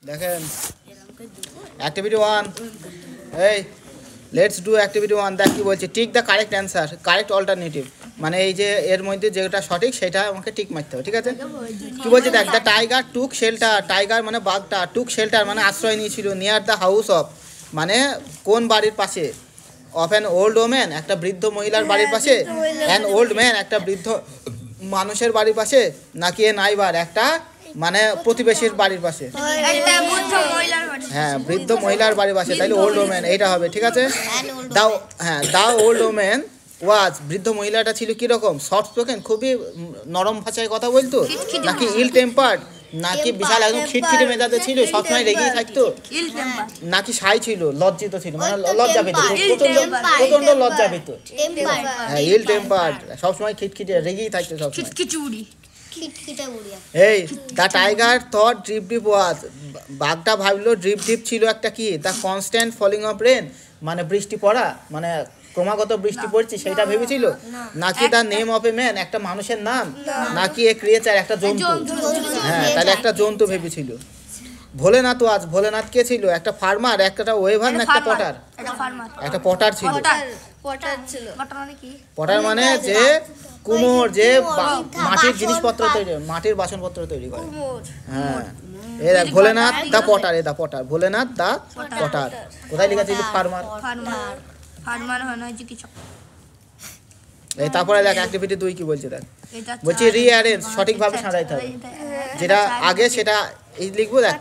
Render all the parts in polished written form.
দেখেন অ্যাক্টিভিটি 1 এই let's do activity 1 দেখ কি বলছে tick the correct answer correct alternative মানে এই যে এর মধ্যে যেটা সঠিক সেটা আমাকে টিক মারতে হবে ঠিক আছে কি বলছে দেখ the tiger took shelter tiger মানে বাঘটা টুক শেল্টার মানে আশ্রয় নিয়েছিল নিয়ার দ্য হাউস অফ মানে কোন বাড়ির পাশে অফ অ্যান ওল্ড ওম্যান একটা বৃদ্ধ মহিলার বাড়ির পাশে অ্যান ওল্ড ম্যান একটা বৃদ্ধ মানুষের বাড়ির পাশে নাকি এ নাইবার একটা মানে প্রতিবেশীর বাড়ির পাশে হ্যাঁ বৃদ্ধ মহিলার বাড়ির পাশে তাইলে ওল্ড ওম্যান এইটা হবে ঠিক আছে দাও হ্যাঁ দাও ওল্ড ওম্যান ওয়াজ বৃদ্ধ মহিলাটা ছিল কিরকম সফট স্পোকেন খুবই নরম ভাষায় কথা বলতো নাকি ইল টেম্পার্ড নাকি বিশাল একদম খিটখিটে মেজাজে ছিল সবসময় রেগেই থাকতো নাকি সাই ছিল লজ্জিত ছিল মানে লজ্জা পেত প্রচন্ড লজ্জা পেত হ্যাঁ ইল টেম্পার্ড সবসময় খিটখিটে রেগেই থাকতো সবসময় এই the tiger thought drip dip was বাঘটা ভাবলো ড্রিপ ডিপ ছিল একটা কি the constant falling of rain মানে বৃষ্টি পড়া মানে ক্রমাগত বৃষ্টি পড়ছে সেটা ভেবেছিল নাকি the name of a man একটা মানুষের নাম নাকি এ ক্রিয়েচার একটা জন্তু হ্যাঁ তাহলে একটা জন্তু ভেবেছিল ভোলেনাথ ওয়াজ ভোলেনাথ কে ছিল একটা ফার্মার একটা ওয়েভার না একটা পটার একটা পটার ছিল পটার মানে যে কুমোর যে মাটির জিনিসপত্র তৈরি মাটির বাসনপত্র তৈরি করে হ্যাঁ এই দেখ ভোলেনাথ দা পটার দা পটার ভোলেনাথ দা পটার কোথায় লেখা ছিল ফার্মার ফার্মার হয় না যে কিছু এই তারপরে দেখ অ্যাক্টিভিটি 2 কি বলছে দেখ বলছি রিঅ্যারেঞ্জ সঠিকভাবে সাজাইতে হবে যেটা আগে সেটা এই লিখবো দেখ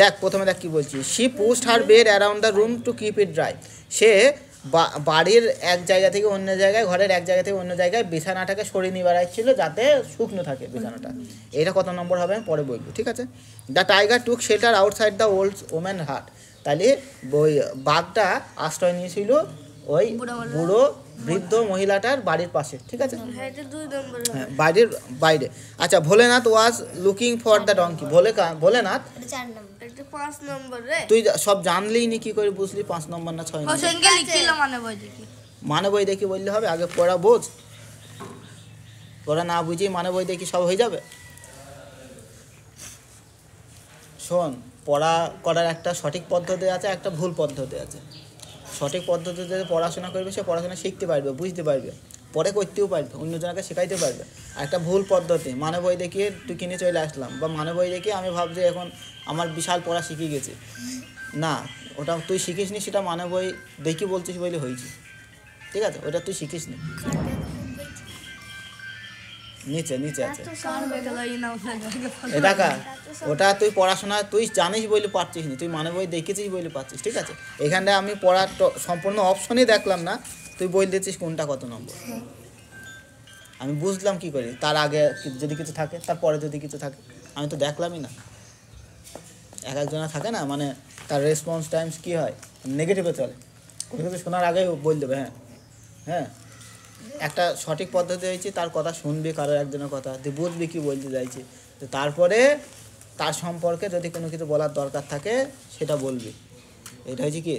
দেখ প্রথমে দেখ কি বলছি she pushed her bed around the room to keep it dry সে বাড়ির এক জায়গা থেকে অন্য জায়গায় ঘরের এক জায়গা থেকে অন্য জায়গায় বিছানাটাকে সরিয়ে নিয়ে বেড়াচ্ছিল যাতে শুকনো থাকে বিছানাটা এটা কত নম্বর হবে আমি পরে বলবো ঠিক আছে the tiger took shelter outside the old woman হাট তাহলে ওই বাঘটা আশ্রয় নিয়েছিল ওই বুড়ো বৃদ্ধ মহিলাটার বাড়ির পাশে ঠিক আছে হ্যাঁ বাড়ির বাইরে আচ্ছা Bholenath was looking for the donkey Bholenath তুই সব জানলেই নি কি করে বুঝলি 5 নম্বর না 6 নম্বর মানে বই দেখি বললে হবে আগে পড়া বোঝ পড়া না বুঝি মানে বই দেখি সব হয়ে যাবে শোন পড়া করার একটা সঠিক পদ্ধতি আছে একটা ভুল পদ্ধতি আছে সঠিক পদ্ধতিতে পড়াশোনা করবে সে পড়াশোনা শিখতে পারবে বুঝতে পারবে পরে করতেও পারবে অন্যজনকে শেখাইতে পারবে আর একটা ভুল পদ্ধতি মানে বই দেখিয়ে তুই কিনে চলে আসলাম বা মানে বই দেখিয়ে আমি ভাবছি এখন আমার বিশাল পড়া শিখে গেছে না ওটা তুই শিখিস নি সেটা মানে বই দেখি বলছিস বলে হয়েছে ঠিক আছে ওটা তুই শিখিস নি নিচে নিচে আছে এটা ওটা তুই পড়াশোনা তুই জানিস বলে পারছিস না তুই মানে বই দেখেছিস বলে পারছিস ঠিক আছে এখানটা আমি পড়ার সম্পূর্ণ অপশনই দেখলাম না তুই বই দিচ্ছিস কোনটা কত নম্বর আমি বুঝলাম কি করে তার আগে যদি কিছু থাকে তারপরে যদি কিছু থাকে আমি তো দেখলামই না একজনা থাকে না মানে তার রেসপন্স টাইমস কি হয় নেগেটিভে চলে কোনো কিছু শোনার আগে বল দেবে হ্যাঁ হ্যাঁ একটা সঠিক পদ্ধতি হয়েছে তার কথা শুনবি কারো একজনের কথা তুই বুঝবি কী বলতে চাইছি তো তারপরে তার সম্পর্কে যদি কোনো কিছু বলার দরকার থাকে সেটা বলবি এটা হয়েছে কি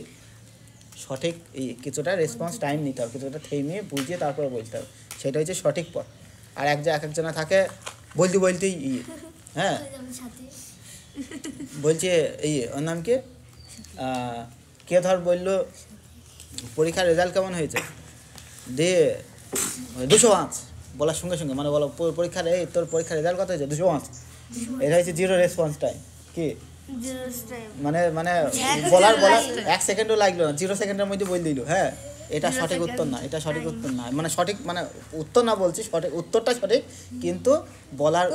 সঠিক এই কিছুটা রেসপন্স টাইম নিতে হবে কিছুটা থেমে বুঝিয়ে তারপরে বলতে হবে সেটা হচ্ছে সঠিক পথ আর একজনা থাকে বলতেই হ্যাঁ বলছে ওর নাম কি কে ধর বললো পরীক্ষার রেজাল্ট কেমন হয়েছে দিয়ে 205 বলার সঙ্গে সঙ্গে মানে বলো পরীক্ষার তোর পরীক্ষার রেজাল্ট কত হয়েছে 205 এটা হচ্ছে জিরো রেসপন্স টাইম কি মানে বলার 1 সেকেন্ডও লাগলো না 0 সেকেন্ডের মধ্যে বলে দিল হ্যাঁ এটা সঠিক উত্তর না এটা সঠিক উত্তর না মানে সঠিক মানে উত্তর না বলছি সঠিক উত্তরটা সঠিক কিন্তু বলার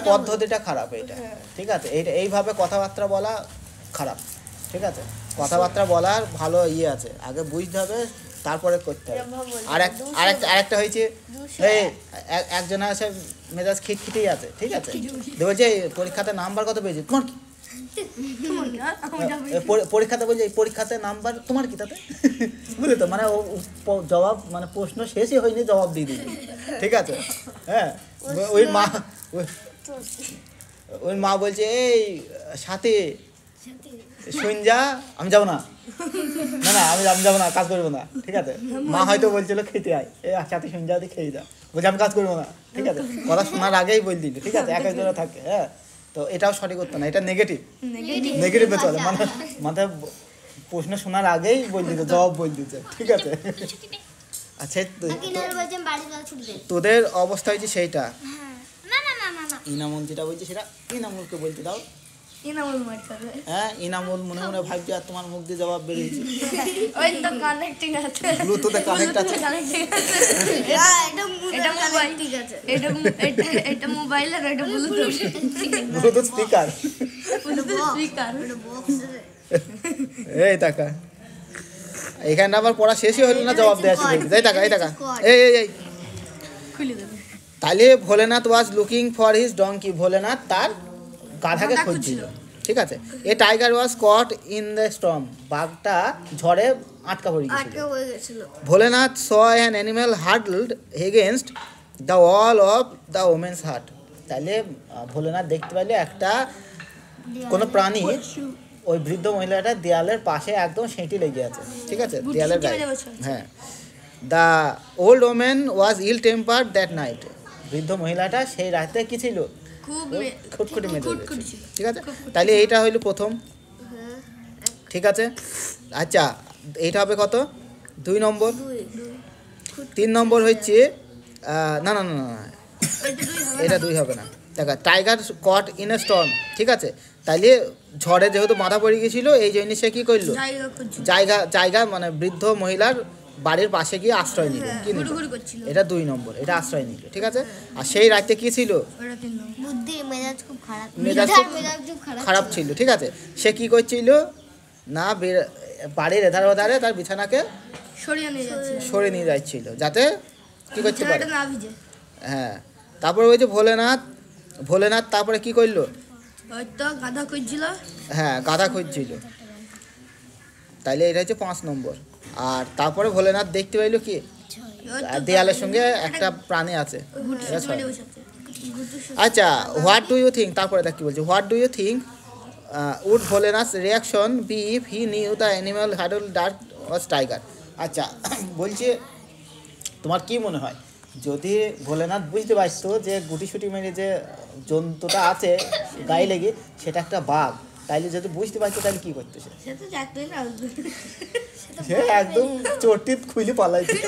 পদ্ধতিটা খারাপ এটা ঠিক আছে এইভাবে কথাবার্তা বলা খারাপ ঠিক আছে কথাবার্তা বলার ভালো আছে আগে বুঝতে হবে তারপরে করতে হবে আরেকটা হয়েছে এই একজন আছে মেজাজ খিটখিটেই আছে ঠিক আছে বলছে পরীক্ষাতে নাম্বার কত পেয়েছে তোমার কি পরীক্ষাতে বলছে এই পরীক্ষাতে নাম্বার তোমার কি তাতে বুঝলি তো মানে জবাব মানে প্রশ্ন শেষই হয়নি জবাব দিয়ে দিল ঠিক আছে হ্যাঁ ওই মা বলছে এই সাথে শুন যা আমি যাবো না আমি যাবো না কাজ করবো না ঠিক আছে মা হয়তো বলছিল খেতে আয় সাথে শুন যা খেয়ে যা বলছে আমি কাজ করবো না ঠিক আছে কথা শোনার আগেই বল দিল ঠিক আছে একজনে থাকে হ্যাঁ তো এটাও সঠিক উত্তর না, এটা নেগেটিভ। নেগেটিভ নেগেটিভে চলে, মানে মাথায় প্রশ্ন শোনার আগেই বল দিতে, জবাব বল দিতে, ঠিক আছে। আচ্ছা তোদের অবস্থা হয়েছে সেইটা। ইনামুল যেটা বলছে সেটা ইনামুলকে বলতে দাও। ইনামুল মার খাবে। হ্যাঁ ইনামুল মনে মনে ভাবছে আর তোমার মুখ দিয়ে জবাব বেরিয়েছে। ওই তো কানেক্টিং আছে, ব্লুটুথে কানেক্ট আছে। এটা মোবাইল, ঠিক আছে, এটা মোবাইল আর এটা ব্লুটুথ। Bluetooth speaker. স্পিকার এই টাকা এখানে আবার পড়া শেষই হলো না, জবাব দেওয়া শুরু হয়েছে। এই টাকা এই খুলে দেবে। তাহলে Bholenath was looking for his donkey, Bholenath তার গাধাকে খুঁজছিল, ঠিক আছে। A tiger was caught in the storm, বাঘটা ঝড়ে আটকা পড়ে গেছিল। Bholenath saw an animal huddled against the wall of the women's hut, তাহলে ভোলেনাথ দেখতে পেলে একটা কোনো প্রাণী ওই বৃদ্ধ মহিলাটা দেয়ালের পাশে একদম সেঁটি লেগে আছে, ঠিক আছে, দেয়ালের গায়ে। হ্যাঁ, the old woman was ill tempered that night, বৃদ্ধ মহিলাটা সেই রাতে কি ছিল, খুটখুটি মেতে রয়েছে, ঠিক আছে। তাহলে এইটা হইল প্রথম, ঠিক আছে। আচ্ছা এইটা হবে কত, 2 নম্বর। 3 নম্বর হচ্ছে না না না না এটা 2 হবে না। দেখা tiger caught in a storm, ঠিক আছে। তাইলে ঝড়ে যেহেতু বাঁধা পড়ে গেছিল এই জন্য সে কী করলো, জায়গা মানে বৃদ্ধ মহিলার বাড়ির পাশে গিয়ে আশ্রয় নিল, কি নিল, এটা 2 নম্বর, এটা আশ্রয় নিল, ঠিক আছে। আর সেই রাতে কি ছিল, মেজাজ খুব খারাপ ছিল, ঠিক আছে। সে কি করছিল না, বাড়ির এধারে ওধারে তার বিছানাকে সরিয়ে নিয়ে যাচ্ছিল যাতে কি করতে পারে, হ্যাঁ। তারপরে ওই যে ভোলেনাথ তারপরে কি করলো, হ্যাঁ গাধা খুঁজছিল, তাইলে এটা হচ্ছে 5 নম্বর। আর তারপরে ভোলেনাথ দেখতে পাইলো কি, দেয়ালের সঙ্গে একটা প্রাণী আছে। আচ্ছা হোয়াট ডু ইউ থিঙ্ক, তারপরে দেখ কি বলছে, what do you think would Bholenath reaction be if he knew the animal huddled dark was tiger. আচ্ছা বলছে তোমার কি মনে হয়, যদি ভোলেনাথ বুঝতে পারতো যে গুটিসুটি মেরে যে জন্তুটা আছে গায়ে লেগে সেটা একটা বাঘ, তাইলে যদি বুঝতে পারতো তাহলে কি করতে, সে একদম চটিত খুলে পালাইছে,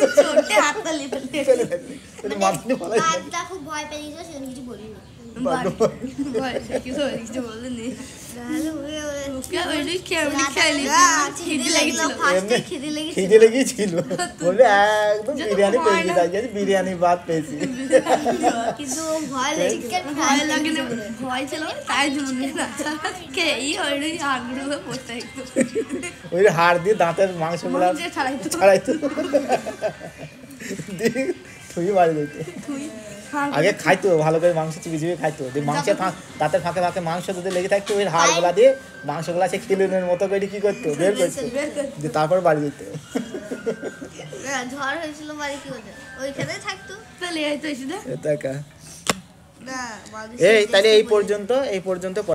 খিদে লেগেছিল বলে একদম বিরিয়ানি পেয়েছি, তাই গেছে বিরিয়ানি ভাত পেয়েছি, ওই হাড় দিয়ে দাঁতের মাংস গুলা ছাড়াইতো, তুই বাড়ি দিতে আগে খাইতো ভালো করে, মাংস চিবিয়ে খাইতো, মাংসের দাঁতের ফাঁকে ফাঁকে মাংস যদি লেগে থাকতো ওই হাড়গুলা দিয়ে মাংসগুলা সে খিলুনের মতো করে কি করতো, বের করতো, তারপর বাড়ি যেত। ঝড় হয়েছিল বাড়ি কি হতো, ওইখানে থাকতো, এই তাহলে এই পর্যন্ত